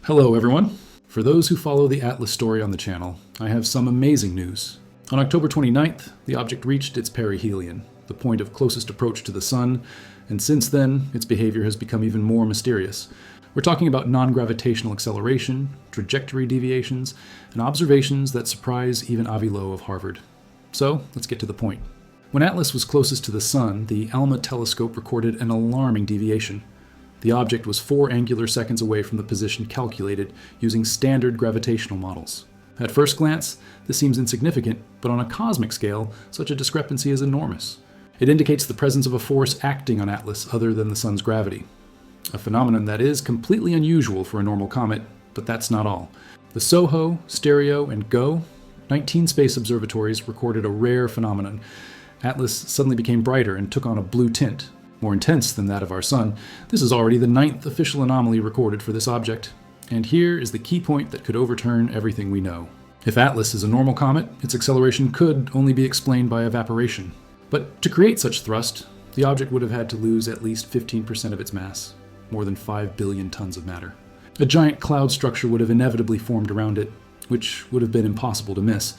Hello everyone. For those who follow the Atlas story on the channel, I have some amazing news. On October 29th, the object reached its perihelion, the point of closest approach to the Sun, and since then, its behavior has become even more mysterious. We're talking about non-gravitational acceleration, trajectory deviations, and observations that surprise even Avi Loeb of Harvard. So, let's get to the point. When Atlas was closest to the Sun, the ALMA telescope recorded an alarming deviation. The object was 4 angular seconds away from the position calculated using standard gravitational models. At first glance, this seems insignificant, but on a cosmic scale, such a discrepancy is enormous. It indicates the presence of a force acting on Atlas other than the Sun's gravity. A phenomenon that is completely unusual for a normal comet, but that's not all. The SOHO, STEREO, and GO, 19 space observatories recorded a rare phenomenon. Atlas suddenly became brighter and took on a blue tint. More intense than that of our Sun. This is already the 9th official anomaly recorded for this object. And here is the key point that could overturn everything we know. If Atlas is a normal comet, its acceleration could only be explained by evaporation. But to create such thrust, the object would have had to lose at least 15% of its mass, more than 5 billion tons of matter. A giant cloud structure would have inevitably formed around it, which would have been impossible to miss.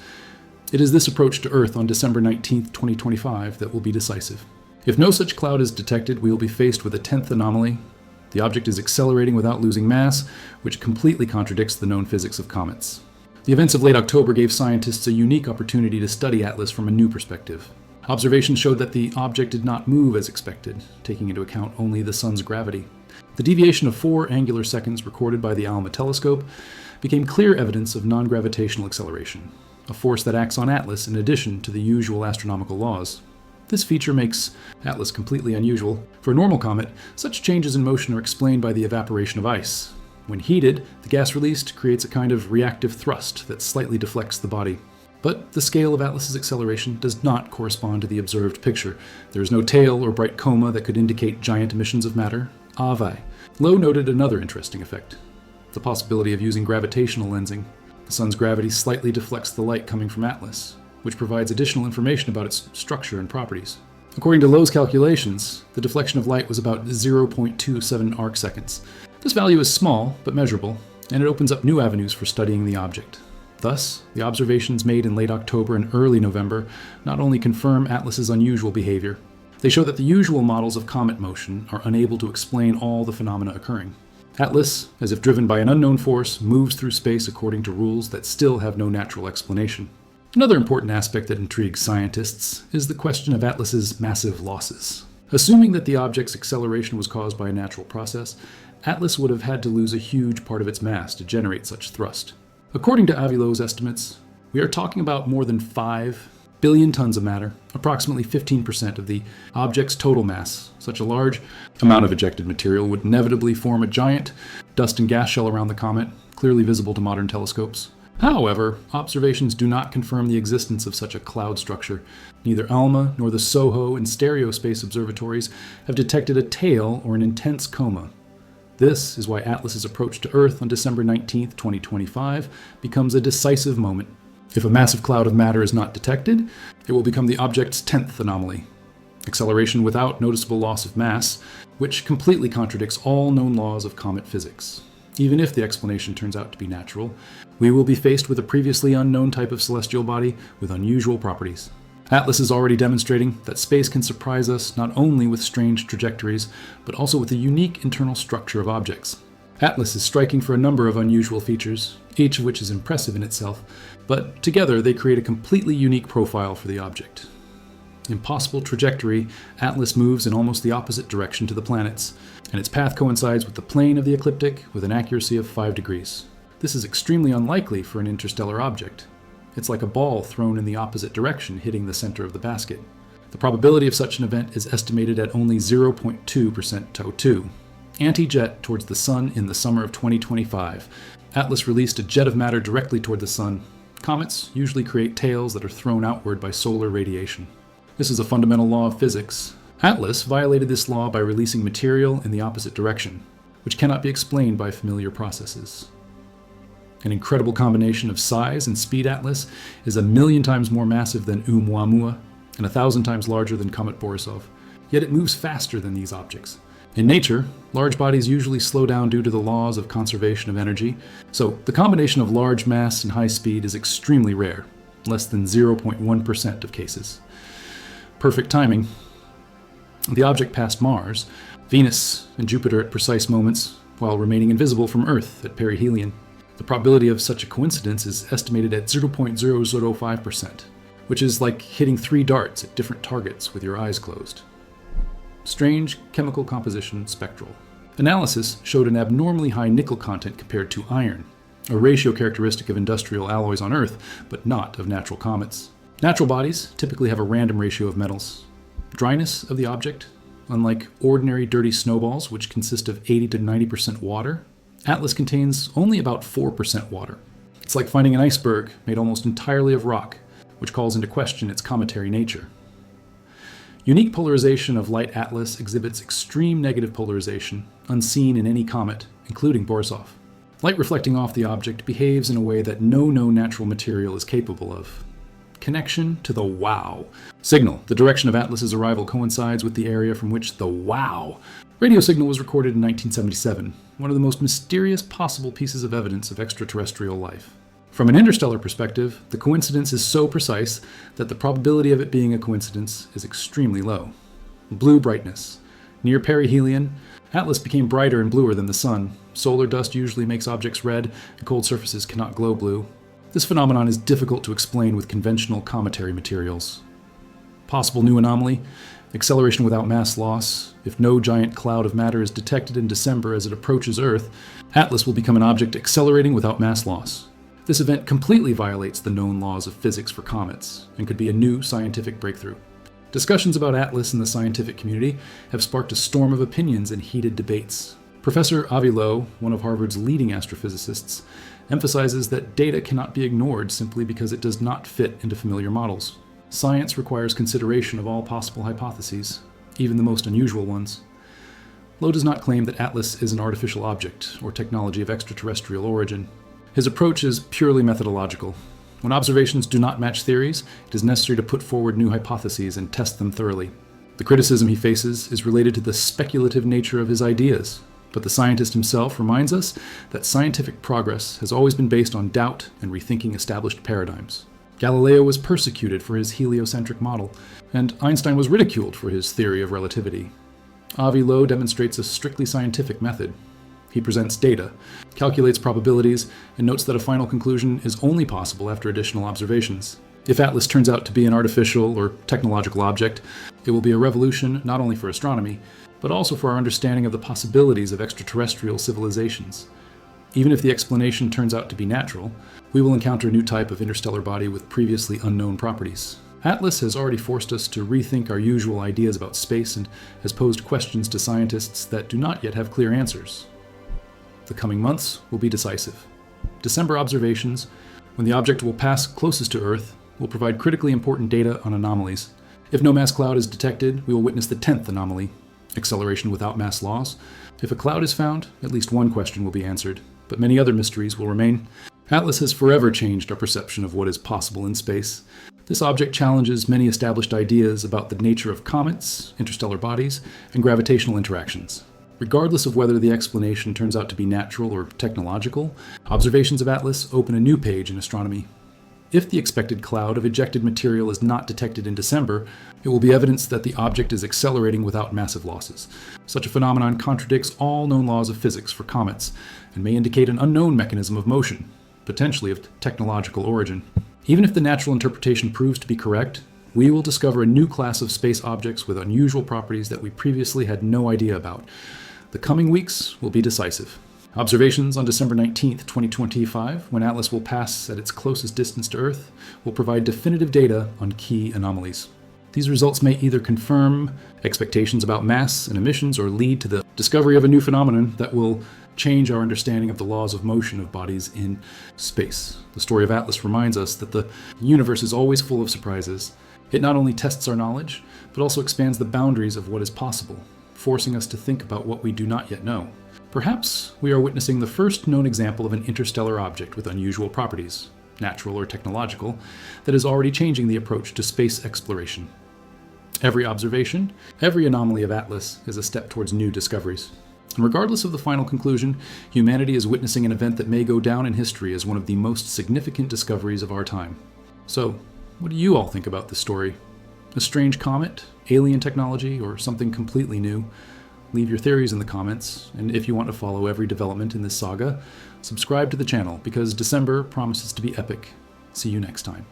It is this approach to Earth on December 19, 2025 that will be decisive. If no such cloud is detected, we will be faced with a 10th anomaly. The object is accelerating without losing mass, which completely contradicts the known physics of comets. The events of late October gave scientists a unique opportunity to study Atlas from a new perspective. Observations showed that the object did not move as expected, taking into account only the Sun's gravity. The deviation of 4 angular seconds recorded by the ALMA telescope became clear evidence of non-gravitational acceleration, a force that acts on Atlas in addition to the usual astronomical laws. This feature makes Atlas completely unusual. For a normal comet, such changes in motion are explained by the evaporation of ice. When heated, the gas released creates a kind of reactive thrust that slightly deflects the body. But the scale of Atlas's acceleration does not correspond to the observed picture. There is no tail or bright coma that could indicate giant emissions of matter. Avi. Loeb noted another interesting effect, the possibility of using gravitational lensing. The Sun's gravity slightly deflects the light coming from Atlas, which provides additional information about its structure and properties. According to Loeb's calculations, the deflection of light was about 0.27 arcseconds. This value is small, but measurable, and it opens up new avenues for studying the object. Thus, the observations made in late October and early November not only confirm Atlas's unusual behavior, they show that the usual models of comet motion are unable to explain all the phenomena occurring. Atlas, as if driven by an unknown force, moves through space according to rules that still have no natural explanation. Another important aspect that intrigues scientists is the question of Atlas's massive losses. Assuming that the object's acceleration was caused by a natural process, Atlas would have had to lose a huge part of its mass to generate such thrust. According to Avi Loeb's estimates, we are talking about more than 5 billion tons of matter, approximately 15% of the object's total mass. Such a large amount of ejected material would inevitably form a giant dust and gas shell around the comet, clearly visible to modern telescopes. However, observations do not confirm the existence of such a cloud structure. Neither ALMA nor the SOHO and STEREO space observatories have detected a tail or an intense coma. This is why Atlas's approach to Earth on December 19, 2025 becomes a decisive moment. If a massive cloud of matter is not detected, it will become the object's 10th anomaly. Acceleration without noticeable loss of mass, which completely contradicts all known laws of comet physics. Even if the explanation turns out to be natural, we will be faced with a previously unknown type of celestial body with unusual properties. Atlas is already demonstrating that space can surprise us not only with strange trajectories, but also with the unique internal structure of objects. Atlas is striking for a number of unusual features, each of which is impressive in itself, but together they create a completely unique profile for the object. In possible trajectory, Atlas moves in almost the opposite direction to the planets, and its path coincides with the plane of the ecliptic with an accuracy of 5 degrees. This is extremely unlikely for an interstellar object. It's like a ball thrown in the opposite direction hitting the center of the basket. The probability of such an event is estimated at only 0.2% tau2. Anti-jet towards the Sun in the summer of 2025. Atlas released a jet of matter directly toward the Sun. Comets usually create tails that are thrown outward by solar radiation. This is a fundamental law of physics. Atlas violated this law by releasing material in the opposite direction, which cannot be explained by familiar processes. An incredible combination of size and speed. Atlas is 1,000,000 times more massive than Oumuamua and 1,000 times larger than Comet Borisov. Yet it moves faster than these objects. In nature, large bodies usually slow down due to the laws of conservation of energy, so the combination of large mass and high speed is extremely rare, less than 0.1% of cases. Perfect timing. The object passed Mars, Venus, and Jupiter at precise moments, while remaining invisible from Earth at perihelion. The probability of such a coincidence is estimated at 0.005%, which is like hitting 3 darts at different targets with your eyes closed. Strange chemical composition spectral. Analysis showed an abnormally high nickel content compared to iron, a ratio characteristic of industrial alloys on Earth, but not of natural comets. Natural bodies typically have a random ratio of metals. Dryness of the object, unlike ordinary dirty snowballs, which consist of 80 to 90% water, Atlas contains only about 4% water. It's like finding an iceberg made almost entirely of rock, which calls into question its cometary nature. Unique polarization of light Atlas exhibits extreme negative polarization, unseen in any comet, including Borisov. Light reflecting off the object behaves in a way that no known natural material is capable of. Connection to the WOW signal. The direction of Atlas's arrival coincides with the area from which the WOW radio signal was recorded in 1977, one of the most mysterious possible pieces of evidence of extraterrestrial life. From an interstellar perspective, the coincidence is so precise that the probability of it being a coincidence is extremely low. Blue brightness. Near perihelion, Atlas became brighter and bluer than the Sun. Solar dust usually makes objects red, and cold surfaces cannot glow blue. This phenomenon is difficult to explain with conventional cometary materials. Possible new anomaly: acceleration without mass loss. If no giant cloud of matter is detected in December as it approaches Earth, Atlas will become an object accelerating without mass loss. This event completely violates the known laws of physics for comets, and could be a new scientific breakthrough. Discussions about Atlas in the scientific community have sparked a storm of opinions and heated debates. Professor Avi Loeb, one of Harvard's leading astrophysicists, emphasizes that data cannot be ignored simply because it does not fit into familiar models. Science requires consideration of all possible hypotheses, even the most unusual ones. Loeb does not claim that Atlas is an artificial object or technology of extraterrestrial origin. His approach is purely methodological. When observations do not match theories, it is necessary to put forward new hypotheses and test them thoroughly. The criticism he faces is related to the speculative nature of his ideas, but the scientist himself reminds us that scientific progress has always been based on doubt and rethinking established paradigms. Galileo was persecuted for his heliocentric model, and Einstein was ridiculed for his theory of relativity. Avi Loeb demonstrates a strictly scientific method. He presents data, calculates probabilities, and notes that a final conclusion is only possible after additional observations. If Atlas turns out to be an artificial or technological object, it will be a revolution not only for astronomy, but also for our understanding of the possibilities of extraterrestrial civilizations. Even if the explanation turns out to be natural, we will encounter a new type of interstellar body with previously unknown properties. Atlas has already forced us to rethink our usual ideas about space and has posed questions to scientists that do not yet have clear answers. The coming months will be decisive. December observations, when the object will pass closest to Earth, will provide critically important data on anomalies. If no mass cloud is detected, we will witness the 10th anomaly, acceleration without mass loss. If a cloud is found, at least one question will be answered, but many other mysteries will remain. Atlas has forever changed our perception of what is possible in space. This object challenges many established ideas about the nature of comets, interstellar bodies, and gravitational interactions. Regardless of whether the explanation turns out to be natural or technological, observations of Atlas open a new page in astronomy. If the expected cloud of ejected material is not detected in December, it will be evidence that the object is accelerating without massive losses. Such a phenomenon contradicts all known laws of physics for comets and may indicate an unknown mechanism of motion, potentially of technological origin. Even if the natural interpretation proves to be correct, we will discover a new class of space objects with unusual properties that we previously had no idea about. The coming weeks will be decisive. Observations on December 19, 2025, when Atlas will pass at its closest distance to Earth, will provide definitive data on key anomalies. These results may either confirm expectations about mass and emissions or lead to the discovery of a new phenomenon that will change our understanding of the laws of motion of bodies in space. The story of Atlas reminds us that the universe is always full of surprises. It not only tests our knowledge, but also expands the boundaries of what is possible, forcing us to think about what we do not yet know. Perhaps we are witnessing the first known example of an interstellar object with unusual properties, natural or technological, that is already changing the approach to space exploration. Every observation, every anomaly of Atlas is a step towards new discoveries. And regardless of the final conclusion, humanity is witnessing an event that may go down in history as one of the most significant discoveries of our time. So, what do you all think about this story? A strange comet, alien technology, or something completely new? Leave your theories in the comments, and if you want to follow every development in this saga, subscribe to the channel because December promises to be epic. See you next time.